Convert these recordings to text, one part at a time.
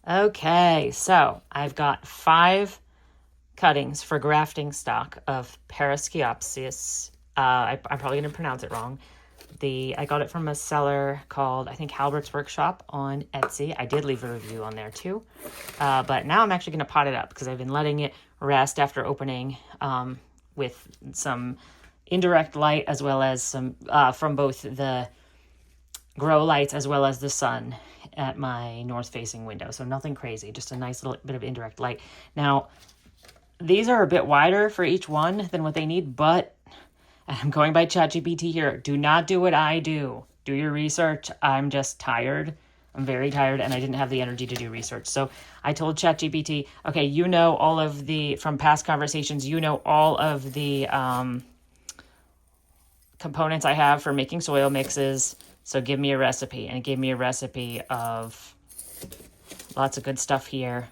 Okay, so I've got 5 cuttings for grafting stock of pereskiopsis. I'm probably going to pronounce it wrong. I got it from a seller called, I think, Halbert's Workshop on Etsy. I did leave a review on there too. But now I'm actually going to pot it up because I've been letting it rest after opening with some indirect light as well as some from both the grow lights as well as the sun at my north facing window. So nothing crazy, just a nice little bit of indirect light. Now, these are a bit wider for each one than what they need, but I'm going by ChatGPT here. Do not do what I do. Do your research. I'm just tired. I'm very tired and I didn't have the energy to do research. So I told ChatGPT, okay, you know all of the, from past conversations, you know all of the components I have for making soil mixes. So give me a recipe. And it gave me a recipe of lots of good stuff here.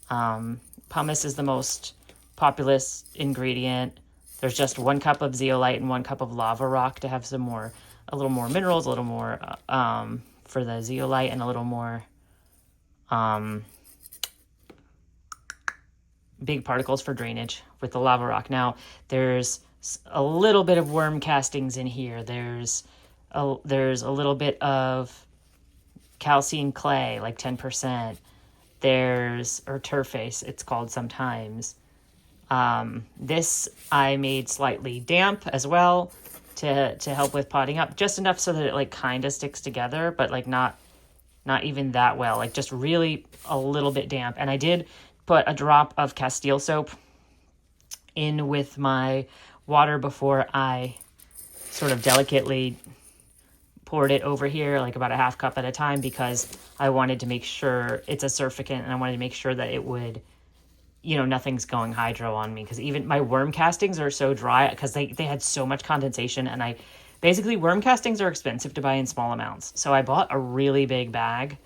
Pumice is the most populous ingredient. There's just 1 cup of zeolite and 1 cup of lava rock to have a little more minerals, a little more for the zeolite, and a little more big particles for drainage with the lava rock. Now, there's a little bit of worm castings in here. There's a little bit of calcium clay, like 10%. Or turface, it's called sometimes. This I made slightly damp as well to help with potting up, just enough so that it like kind of sticks together, but like not even that well, like just really a little bit damp. And I did put a drop of Castile soap in with my water before I sort of delicately poured it over here, like about a half cup at a time, because I wanted to make sure it's a surfactant and I wanted to make sure that it would, nothing's going hydro on me, because even my worm castings are so dry because they had so much condensation. And basically worm castings are expensive to buy in small amounts. So I bought a really big bag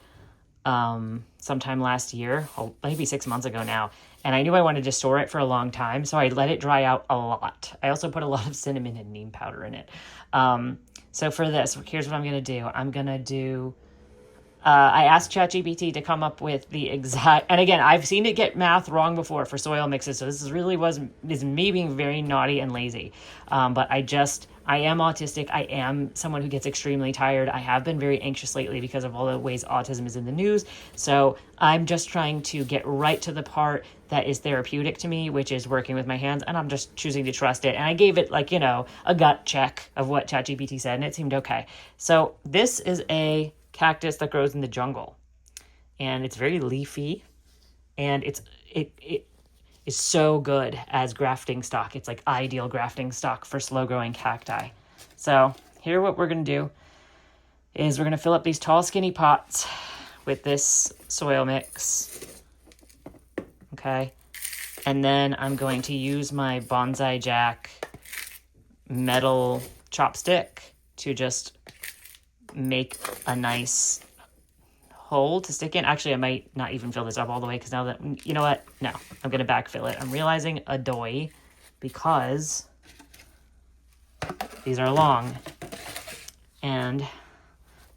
sometime last year, maybe 6 months ago now. And I knew I wanted to store it for a long time, so I let it dry out a lot. I also put a lot of cinnamon and neem powder in it. So for this, here's what I'm going to do. I asked ChatGPT to come up with the exact, and again, I've seen it get math wrong before for soil mixes, so this is me being very naughty and lazy. But I am autistic. I am someone who gets extremely tired. I have been very anxious lately because of all the ways autism is in the news. So I'm just trying to get right to the part that is therapeutic to me, which is working with my hands, and I'm just choosing to trust it. And I gave it a gut check of what ChatGPT said, and it seemed okay. So this is a cactus that grows in the jungle, and it's very leafy, and it is so good as grafting stock. It's like ideal grafting stock for slow growing cacti. So here, what we're going to do is we're going to fill up these tall skinny pots with this soil mix. Okay. And then I'm going to use my Bonsai Jack metal chopstick to just make a nice hole to stick in. Actually, I might not even fill this up all the way, because now that, you know what? No, I'm going to backfill it. I'm realizing a doy, because these are long. And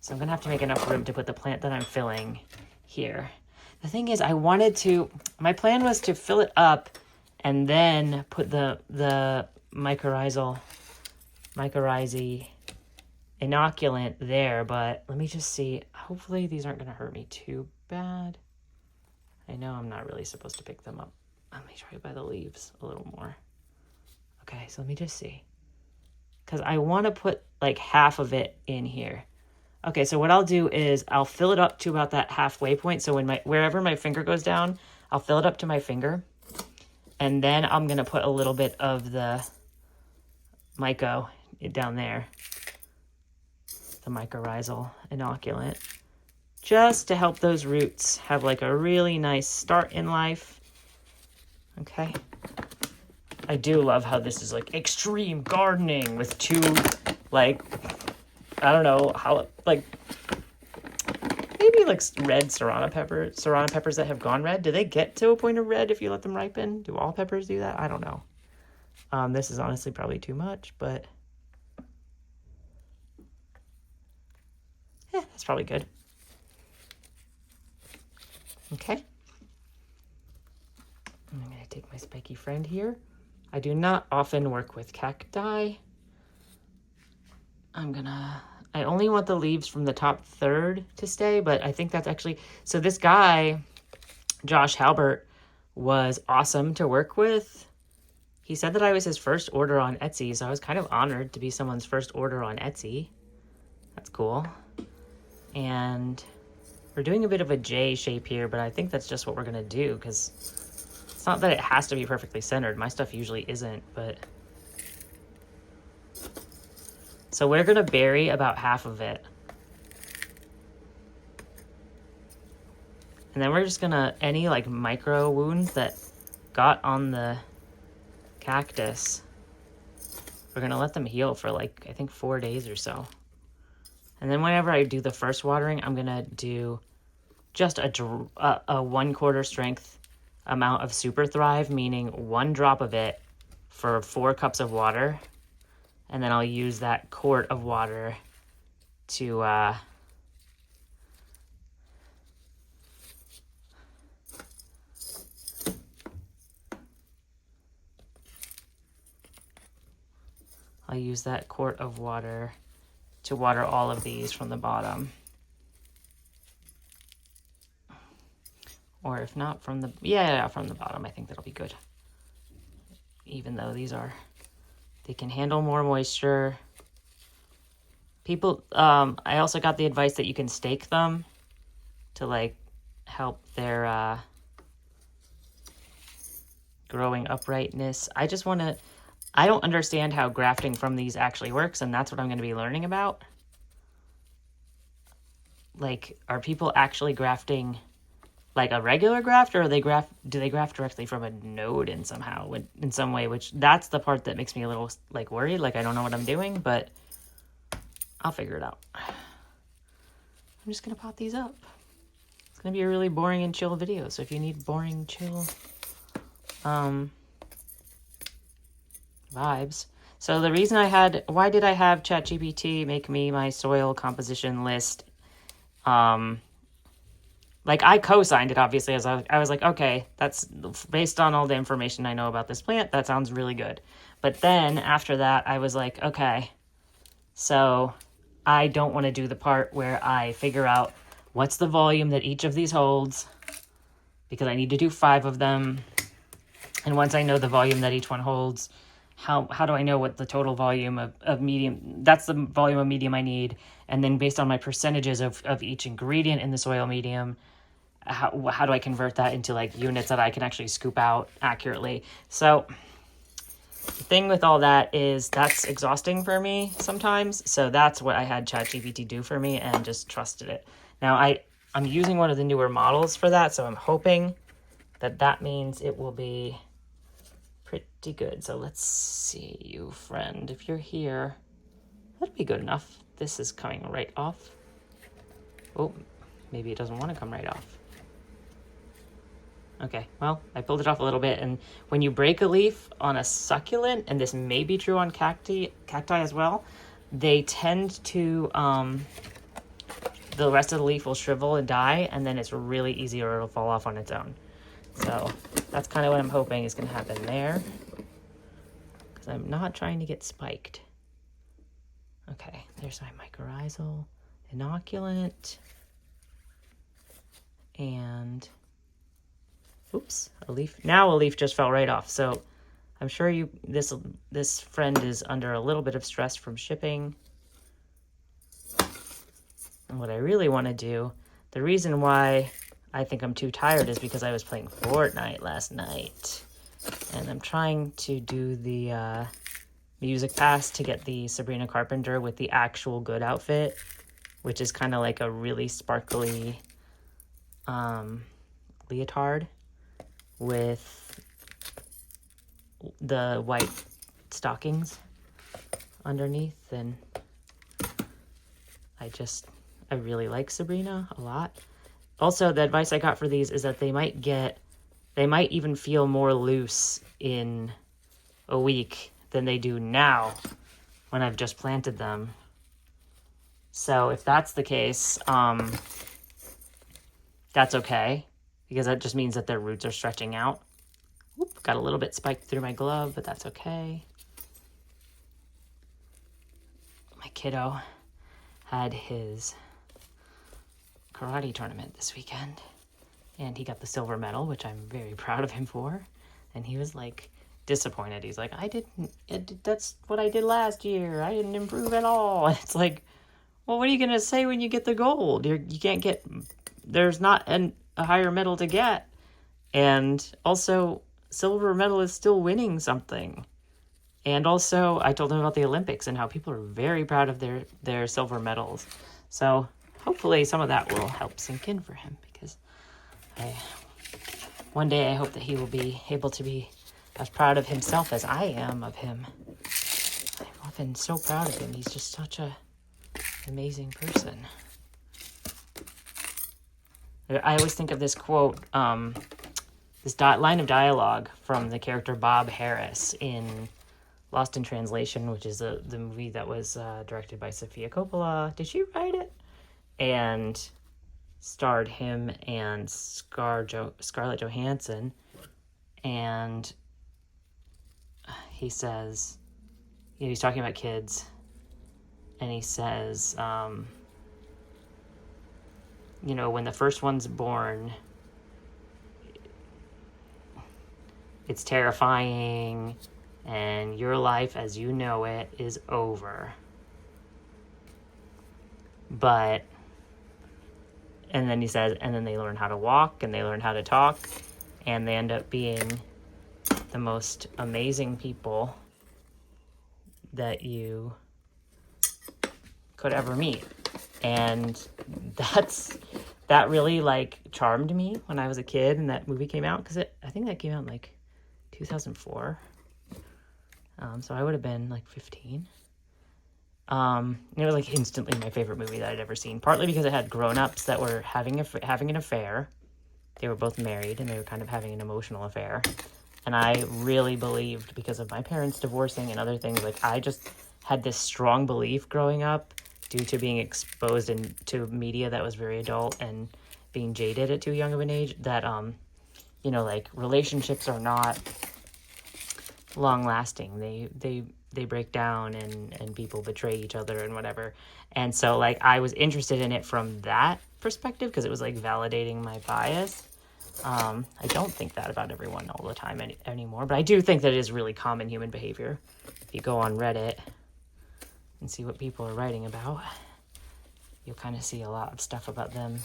so I'm going to have to make enough room to put the plant that I'm filling here. The thing is, my plan was to fill it up and then put the mycorrhizae inoculant there, but let me just see. Hopefully these aren't going to hurt me too bad. I know I'm not really supposed to pick them up. Let me try by the leaves a little more. Okay, so let me just see, because I want to put like half of it in here. Okay, so what I'll do is I'll fill it up to about that halfway point. So wherever my finger goes down, I'll fill it up to my finger. And then I'm going to put a little bit of the myco down there, the mycorrhizal inoculant, just to help those roots have like a really nice start in life. Okay. I do love how this is like extreme gardening with 2, like, I don't know how, like, maybe like red serrano peppers that have gone red. Do they get to a point of red if you let them ripen? Do all peppers do that? I don't know. This is honestly probably too much, but yeah, that's probably good. Okay. I'm going to take my spiky friend here. I do not often work with cacti. I only want the leaves from the top third to stay, but I think that's actually, so this guy, Josh Halbert, was awesome to work with. He said that I was his first order on Etsy, so I was kind of honored to be someone's first order on Etsy. That's cool. And we're doing a bit of a J shape here, but I think that's just what we're going to do, because it's not that it has to be perfectly centered. My stuff usually isn't, but... So we're going to bury about half of it. And then we're just going to, any like micro wounds that got on the cactus, we're going to let them heal for like, I think 4 days or so. And then whenever I do the first watering, I'm going to do just a 1/4 strength amount of Super Thrive, meaning 1 drop of it for 4 cups of water. And then I'll use that quart of water to I'll use that quart of water to water all of these from the bottom. Or if not, from the, yeah, from the bottom, I think that'll be good. Even though these are, they can handle more moisture. People, I also got the advice that you can stake them to like help their growing uprightness. I just want to, I don't understand how grafting from these actually works, and that's what I'm going to be learning about. Like, are people actually grafting like a regular graft, or do they graft directly from a node in some way, which that's the part that makes me a little like worried, like I don't know what I'm doing, but I'll figure it out. I'm just going to pot these up. It's going to be a really boring and chill video, so if you need boring, chill vibes. So the reason why did I have ChatGPT make me my soil composition list? Like I co-signed it, obviously, as I was like, okay, that's based on all the information I know about this plant. That sounds really good. But then after that, I was like, okay, so I don't want to do the part where I figure out what's the volume that each of these holds, because I need to do 5 of them. And once I know the volume that each one holds, how do I know what the total volume of medium, that's the volume of medium I need. And then based on my percentages of each ingredient in the soil medium, how do I convert that into like units that I can actually scoop out accurately? So the thing with all that is that's exhausting for me sometimes. So that's what I had ChatGPT do for me and just trusted it. Now I'm using one of the newer models for that, so I'm hoping that means it will be pretty good. So let's see you, friend. If you're here, that'd be good enough. This is coming right off. Oh, maybe it doesn't want to come right off. Okay, well, I pulled it off a little bit, and when you break a leaf on a succulent, and this may be true on cacti as well, they tend to, the rest of the leaf will shrivel and die, and then it's really easy or it'll fall off on its own. So that's kind of what I'm hoping is going to happen there, because I'm not trying to get spiked. Okay, there's my mycorrhizal inoculant, and oops, a leaf just fell right off. So I'm sure this friend is under a little bit of stress from shipping. And what I really want to do, the reason why I think I'm too tired is because I was playing Fortnite last night. And I'm trying to do the music pass to get the Sabrina Carpenter with the actual good outfit, which is kind of like a really sparkly leotard with the white stockings underneath. And I really like Sabrina a lot. Also, the advice I got for these is that they might even feel more loose in a week than they do now when I've just planted them. So if that's the case, that's okay. because that just means that their roots are stretching out. Oop, got a little bit spiked through my glove, but that's okay. My kiddo had his karate tournament this weekend, and he got the silver medal, which I'm very proud of him for. And he was like disappointed. He's like, that's what I did last year. I didn't improve at all. And it's like, well, what are you going to say when you get the gold? You can't get, there's not a higher medal to get. And also, silver medal is still winning something. And also, I told him about the Olympics and how people are very proud of their silver medals. So hopefully some of that will help sink in for him, because one day I hope that he will be able to be as proud of himself as I am of him. I've been so proud of him. He's just such a amazing person. I always think of this quote, this line of dialogue from the character Bob Harris in Lost in Translation, which is the movie that was directed by Sofia Coppola. Did she write it? And starred him and Scarlett Johansson. And he says, he's talking about kids, and he says, when the first one's born, it's terrifying, and your life as you know it is over. But, and then he says, and then they learn how to walk, and they learn how to talk, and they end up being the most amazing people that you could ever meet. And that really charmed me when I was a kid and that movie came out, because I think that came out in 2004. So I would have been 15. It was instantly my favorite movie that I'd ever seen, partly because it had grown-ups that were having an affair. They were both married, and they were kind of having an emotional affair. And I really believed, because of my parents divorcing and other things, I just had this strong belief growing up, due to being exposed to media that was very adult and being jaded at too young of an age, that, relationships are not long-lasting. They break down, and people betray each other and whatever. And so, I was interested in it from that perspective, because it was, validating my bias. I don't think that about everyone all the time anymore, but I do think that it is really common human behavior. If you go on Reddit and see what people are writing about, you'll kind of see a lot of stuff about them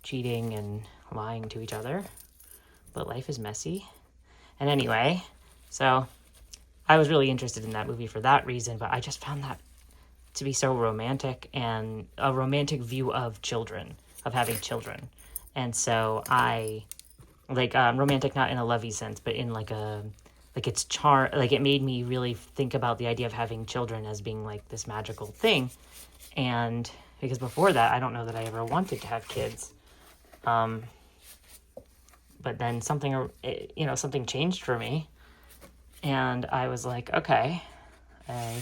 cheating and lying to each other. But life is messy. And anyway, so I was really interested in that movie for that reason, but I just found that to be so romantic, and a romantic view of children, of having children. And so I, romantic not in a lovey sense, but in its charm, it made me really think about the idea of having children as being this magical thing. And because before that, I don't know that I ever wanted to have kids. But then something changed for me. And I was like, okay, I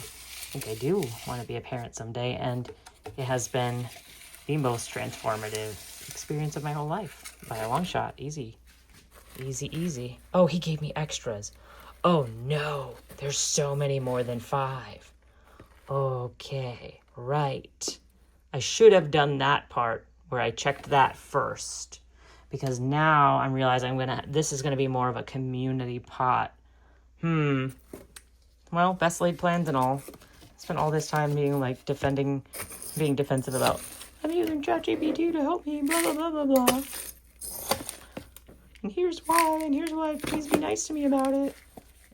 think I do want to be a parent someday. And it has been the most transformative experience of my whole life, by a long shot. Easy. Oh, he gave me extras. Oh no, there's so many more than 5. Okay, right. I should have done that part where I checked that first, because now I'm realizing this is gonna be more of a community pot. Well, best laid plans and all. I spent all this time being defensive about, I'm using ChatGPT to help me, blah, blah, blah, blah, blah. And here's why, please be nice to me about it.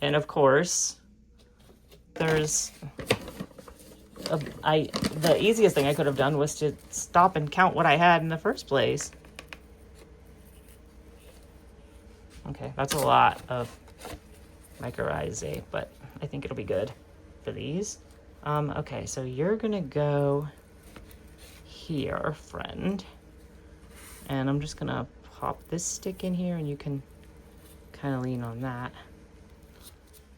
And of course, there's, the easiest thing I could have done was to stop and count what I had in the first place. Okay, that's a lot of mycorrhizae, but I think it'll be good for these. Okay, so you're gonna go here, friend. And I'm just gonna pop this stick in here, and you can kind of lean on that.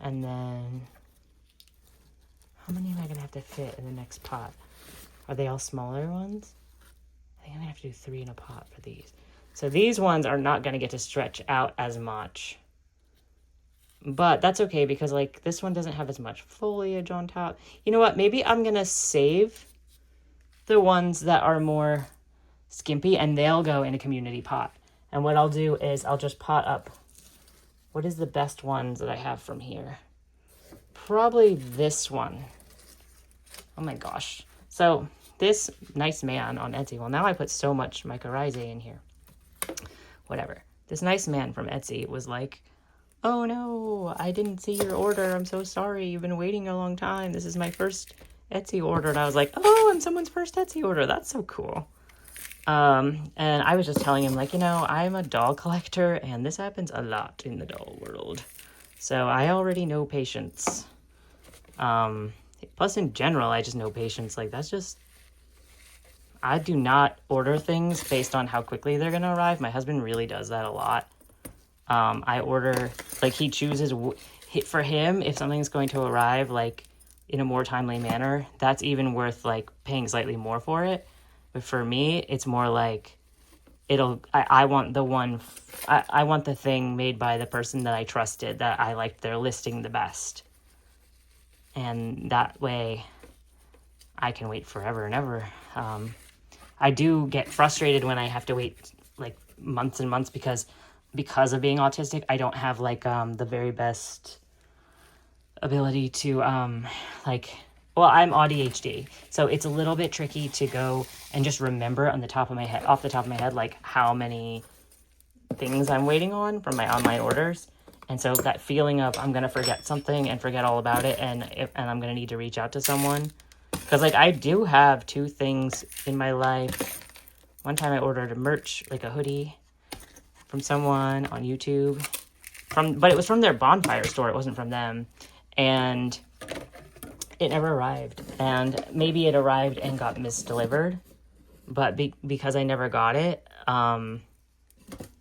And then, how many am I gonna have to fit in the next pot? Are they all smaller ones? I think I'm gonna have to do 3 in a pot for these. So these ones are not going to get to stretch out as much. But that's okay because like this one doesn't have as much foliage on top. You know what? Maybe I'm going to save the ones that are more skimpy and they'll go in a community pot. And what I'll do is I'll just pot up. What is the best ones that I have from here? Probably this one. Oh my gosh. So this nice man on Etsy. Well, now I put so much mycorrhizae in here. Whatever. This nice man from Etsy was like, oh no, I didn't see your order. I'm so sorry. You've been waiting a long time. This is my first Etsy order. And I was like, oh, I'm someone's first Etsy order. That's so cool. And I was just telling him, like, you know, I'm a doll collector and this happens a lot in the doll world. So I already know patience. Plus in general, I just know patience. Like, that's just, I do not order things based on how quickly they're going to arrive. My husband really does that a lot. I order, like, he chooses, for him, if something's going to arrive, like, in a more timely manner, that's even worth, like, paying slightly more for it. But for me, it's more like, I want the one, I want the thing made by the person that I trusted, that I liked their listing the best. And that way, I can wait forever and ever. I do get frustrated when I have to wait, like, months and months because of being autistic, I don't have, like, the very best ability to, well, I'm ADHD, so it's a little bit tricky to go and just remember off the top of my head, like, how many things I'm waiting on from my online orders. And so that feeling of I'm going to forget something and forget all about it, and I'm going to need to reach out to someone. Because, like, I do have 2 things in my life. One time I ordered a merch, like a hoodie, from someone on YouTube. But it was from their bonfire store. It wasn't from them. And it never arrived. And maybe it arrived and got misdelivered. But because I never got it,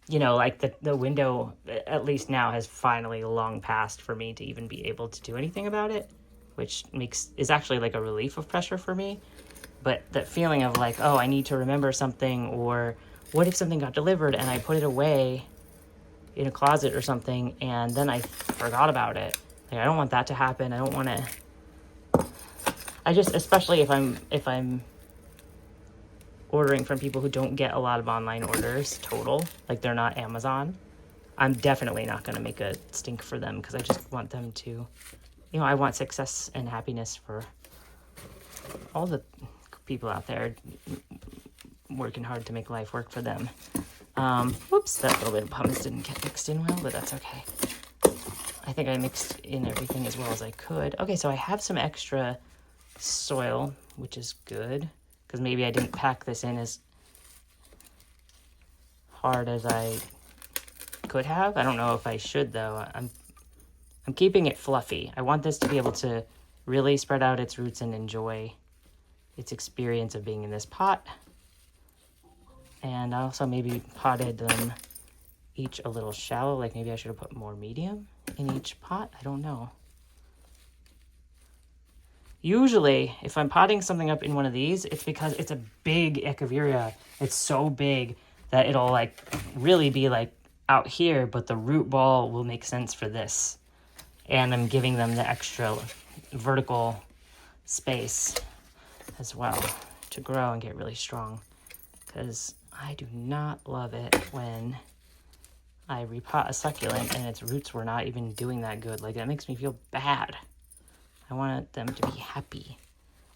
you know, like the window, at least now, has finally long passed for me to even be able to do anything about it, which is actually like a relief of pressure for me. But that feeling of like, oh, I need to remember something, or what if something got delivered and I put it away in a closet or something and then I forgot about it. Like, I don't want that to happen. I don't want to, especially if I'm ordering from people who don't get a lot of online orders total, like they're not Amazon, I'm definitely not going to make a stink for them, because I just want them to, you know, I want success and happiness for all the people out there working hard to make life work for them. Whoops, that little bit of pumice didn't get mixed in well, but that's okay. I think I mixed in everything as well as I could. Okay, so I have some extra soil, which is good, because maybe I didn't pack this in as hard as I could have. I don't know if I should, though. I'm keeping it fluffy. I want this to be able to really spread out its roots and enjoy its experience of being in this pot. And I also maybe potted them each a little shallow. Like, maybe I should have put more medium in each pot. I don't know. Usually, if I'm potting something up in one of these, it's because it's a big Echeveria. It's so big that it'll, like, really be, like, out here, but the root ball will make sense for this. And I'm giving them the extra vertical space as well to grow and get really strong. Because I do not love it when I repot a succulent and its roots were not even doing that good. Like, that makes me feel bad. I want them to be happy.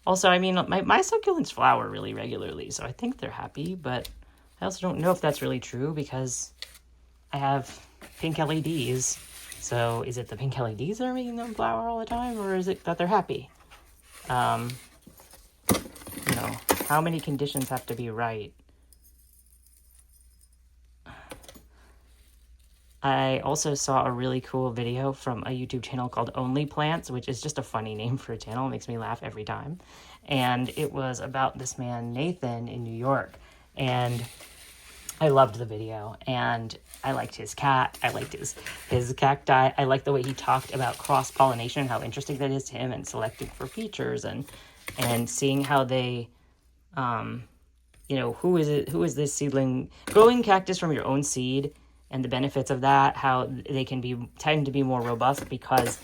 Also, I mean, my succulents flower really regularly, so I think they're happy, but I also don't know if that's really true because I have pink LEDs. So is it the pink LEDs that are making them flower all the time, or is it that they're happy? You know, how many conditions have to be right? I also saw a really cool video from a YouTube channel called Only Plants, which is just a funny name for a channel. It makes me laugh every time. And it was about this man, Nathan, in New York. And I loved the video. And I liked his cat. I liked his cacti. I liked the way he talked about cross-pollination, how interesting that is to him, and selecting for features, and seeing how they you know, who is this seedling? Growing cactus from your own seed and the benefits of that, how they can tend to be more robust, because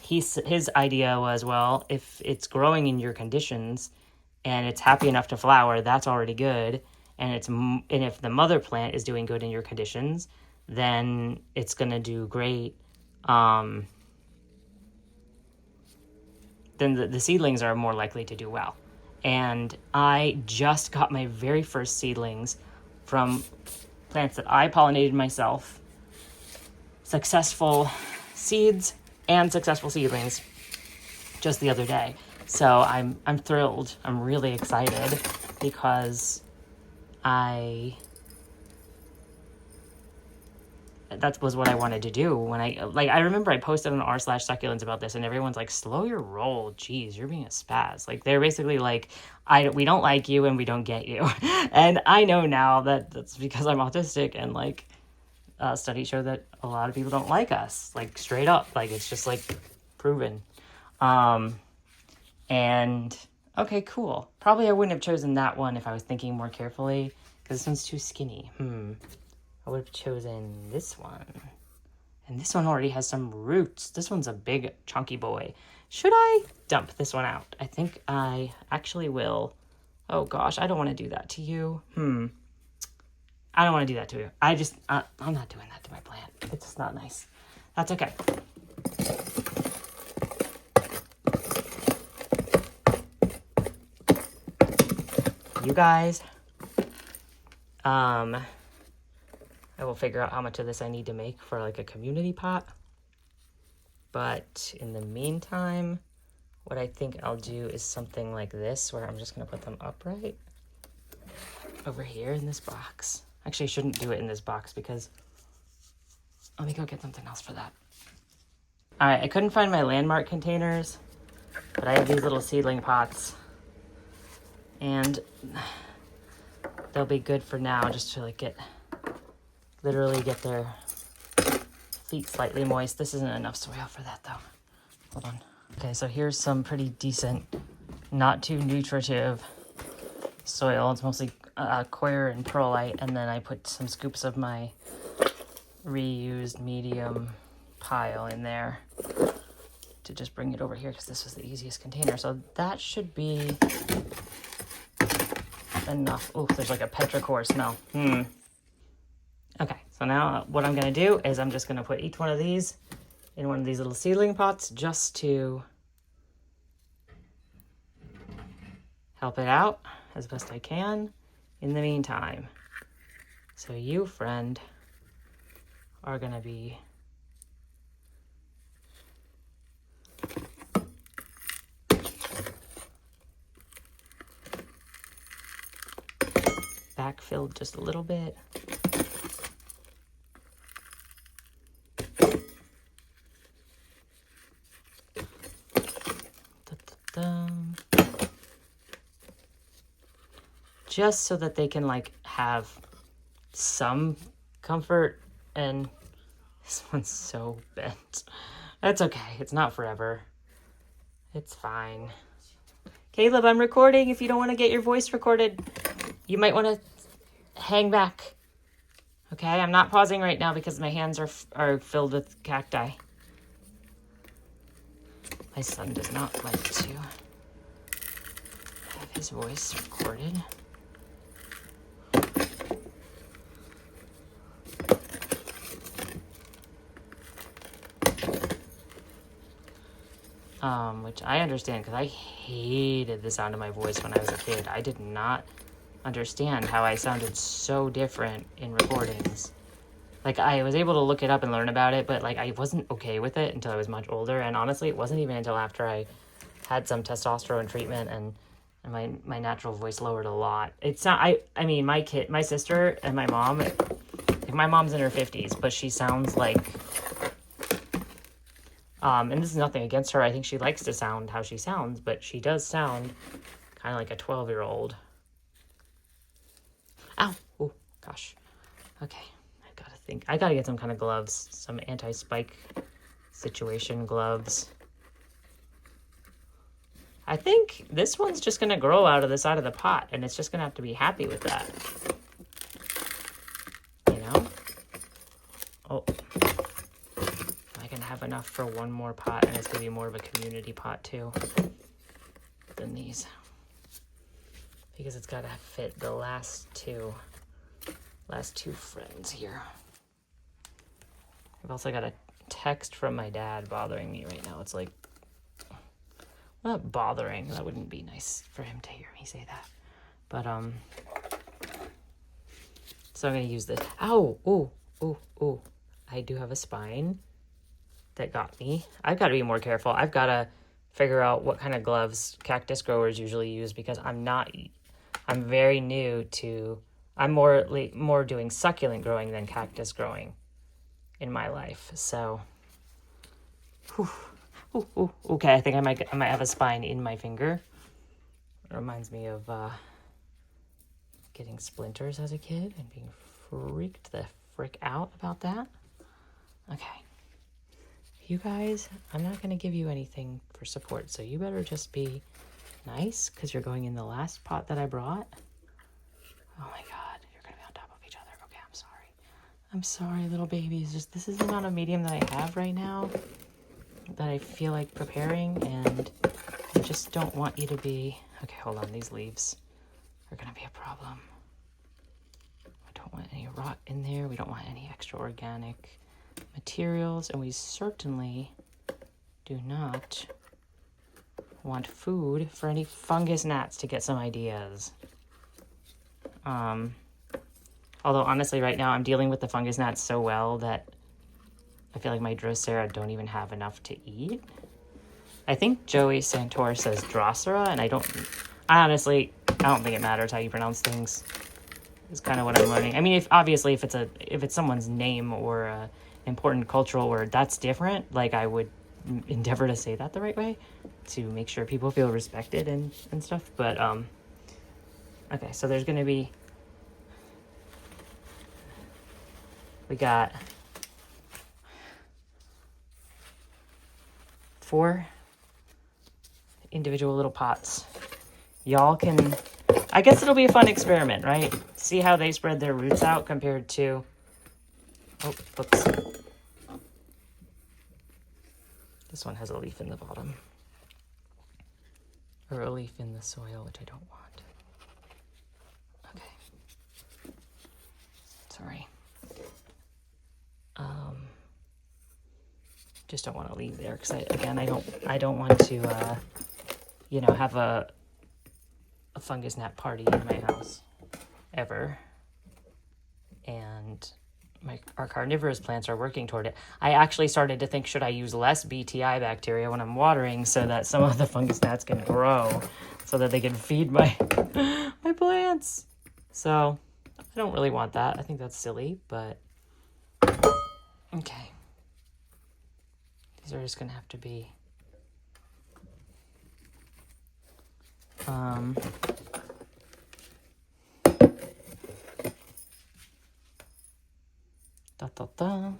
his idea was, well, if it's growing in your conditions and it's happy enough to flower, that's already good. And if the mother plant is doing good in your conditions, then it's gonna do great. Then the seedlings are more likely to do well. And I just got my very first seedlings from plants that I pollinated myself. Successful seeds and successful seedlings just the other day. So I'm thrilled. I'm really excited because that was what I wanted to do when I remember I posted on r/succulents about this, and everyone's like, slow your roll, geez, you're being a spaz. Like, they're basically like, we don't like you and we don't get you. And I know now that that's because I'm autistic, and like studies show that a lot of people don't like us, like straight up, like it's just like proven. And okay, cool. Probably I wouldn't have chosen that one if I was thinking more carefully, because this one's too skinny. I would have chosen this one. And this one already has some roots. This one's a big, chunky boy. Should I dump this one out? I think I actually will. Oh gosh, I don't want to do that to you. I don't want to do that to you. I'm not doing that to my plant. It's just not nice. That's okay. You guys, I will figure out how much of this I need to make for like a community pot. But in the meantime, what I think I'll do is something like this, where I'm just going to put them upright over here in this box. Actually, I shouldn't do it in this box because let me go get something else for that. All right, I couldn't find my landmark containers, but I have these little seedling pots, and they'll be good for now, just to like literally get their feet slightly moist. This isn't enough soil for that though. Hold on. Okay, so here's some pretty decent, not too nutritive soil. It's mostly coir and perlite, and then I put some scoops of my reused medium pile in there to just bring it over here, because this was the easiest container. So that should be enough. Oh, there's like a petrichor smell. Okay, so now what I'm going to do is I'm just going to put each one of these in one of these little seedling pots, just to help it out as best I can in the meantime. So you, friend, are going to be backfilled just a little bit. Just so that they can like have some comfort. And this one's so bent. That's okay. It's not forever. It's fine. Caleb, I'm recording. If you don't want to get your voice recorded, you might want to hang back. Okay, I'm not pausing right now because my hands are filled with cacti. My son does not like to have his voice recorded. Which I understand, because I hated the sound of my voice when I was a kid. I did not understand how I sounded so different in recordings. Like, I was able to look it up and learn about it, but like I wasn't okay with it until I was much older. And honestly, it wasn't even until after I had some testosterone treatment and my natural voice lowered a lot. It's not, I mean, my sister and my mom, like, my mom's in her 50s, but she sounds like, and this is nothing against her. I think she likes to sound how she sounds, but she does sound kind of like a 12-year-old. Ow. Oh, gosh. Okay. I gotta get some kind of gloves. Some anti-spike situation gloves. I think this one's just going to grow out of the side of the pot, and it's just going to have to be happy with that. You know? Oh. Am I going to have enough for one more pot? And it's going to be more of a community pot, too, than these. Because it's got to fit the last two friends here. I've also got a text from my dad bothering me right now. It's like, not bothering. That wouldn't be nice for him to hear me say that. But, so I'm going to use this. Ow! Ooh, ooh, ooh. I do have a spine that got me. I've got to be more careful. I've got to figure out what kind of gloves cactus growers usually use because I'm very new to, I'm more doing succulent growing than cactus growing in my life. So, whew. Ooh, okay, I think I might have a spine in my finger. It reminds me of getting splinters as a kid and being freaked the frick out about that. Okay. You guys, I'm not going to give you anything for support, so you better just be nice because you're going in the last pot that I brought. Oh my God, you're going to be on top of each other. Okay, I'm sorry. I'm sorry, little babies. This is the amount of medium that I have right now that I feel like preparing, and I just don't want you to be... Okay, hold on. These leaves are going to be a problem. I don't want any rot in there. We don't want any extra organic materials, and we certainly do not want food for any fungus gnats to get some ideas. Although, honestly, right now I'm dealing with the fungus gnats so well that I feel like my Drosera don't even have enough to eat. I think Joey Santor says Drosera, and I don't think it matters how you pronounce things. It's kind of what I'm learning. I mean, if it's someone's name or an important cultural word, that's different. Like, I would endeavor to say that the right way to make sure people feel respected and stuff. But, okay, so there's going to be... We got 4 individual little pots. Y'all can, I guess it'll be a fun experiment, right? See how they spread their roots out compared to, oh, oops. This one has a leaf in the bottom. Or a leaf in the soil, which I don't want. Okay. Sorry. Just don't want to leave there because I don't want to have a fungus gnat party in my house ever. And our carnivorous plants are working toward it. I actually started to think, should I use less BTI bacteria when I'm watering so that some of the fungus gnats can grow so that they can feed my my plants. So I don't really want that. I think that's silly, but okay. These are just going to have to be da, da, da.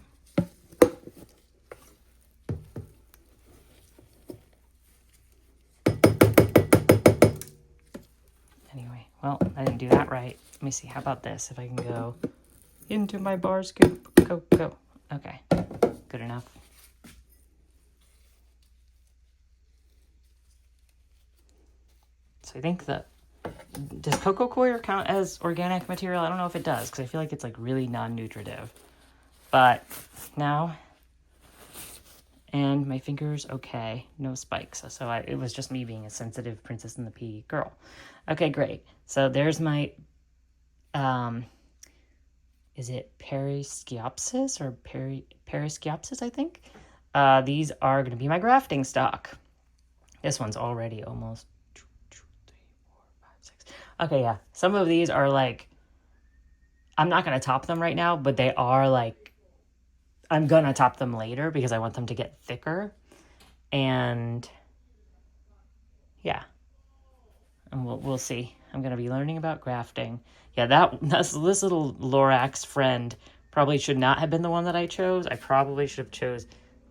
Anyway, well, I didn't do that right. Let me see. How about this? If I can go into my bar scoop. Go. Okay. Good enough. So I think does cocoa coir count as organic material? I don't know if it does, because I feel like it's like really non-nutritive. But now, and my finger's okay, no spikes. So it was just me being a sensitive Princess and the Pea girl. Okay, great. So there's my, is it pereskiopsis or pereskiopsis, I think? These are going to be my grafting stock. This one's already almost 2, 3, 4, 5, 6. Okay, yeah. Some of these are like, I'm not going to top them right now, but they are like, I'm going to top them later because I want them to get thicker. And yeah. And we'll see. I'm going to be learning about grafting. Yeah, this little Lorax friend probably should not have been the one that I chose. I probably should have chose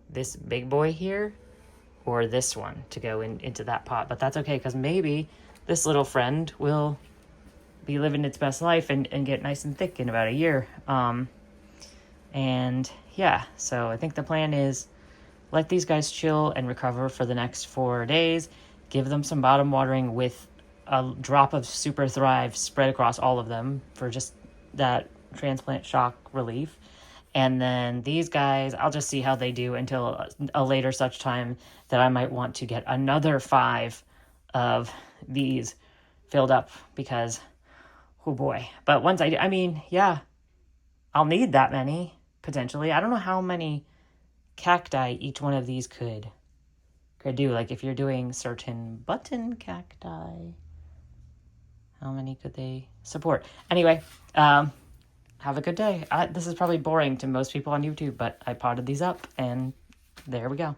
this big boy here. or this one to go into that pot. But that's okay, because maybe this little friend will be living its best life and get nice and thick in about a year. And yeah, so I think the plan is let these guys chill and recover for the next 4 days. Give them some bottom watering with a drop of Super Thrive spread across all of them for just that transplant shock relief. And then these guys, I'll just see how they do until a later such time that I might want to get another 5 of these filled up, because, oh boy. But once I mean, yeah, I'll need that many, potentially. I don't know how many cacti each one of these could do. Like if you're doing certain button cacti, how many could they support? Anyway, have a good day. This is probably boring to most people on YouTube, but I potted these up and there we go.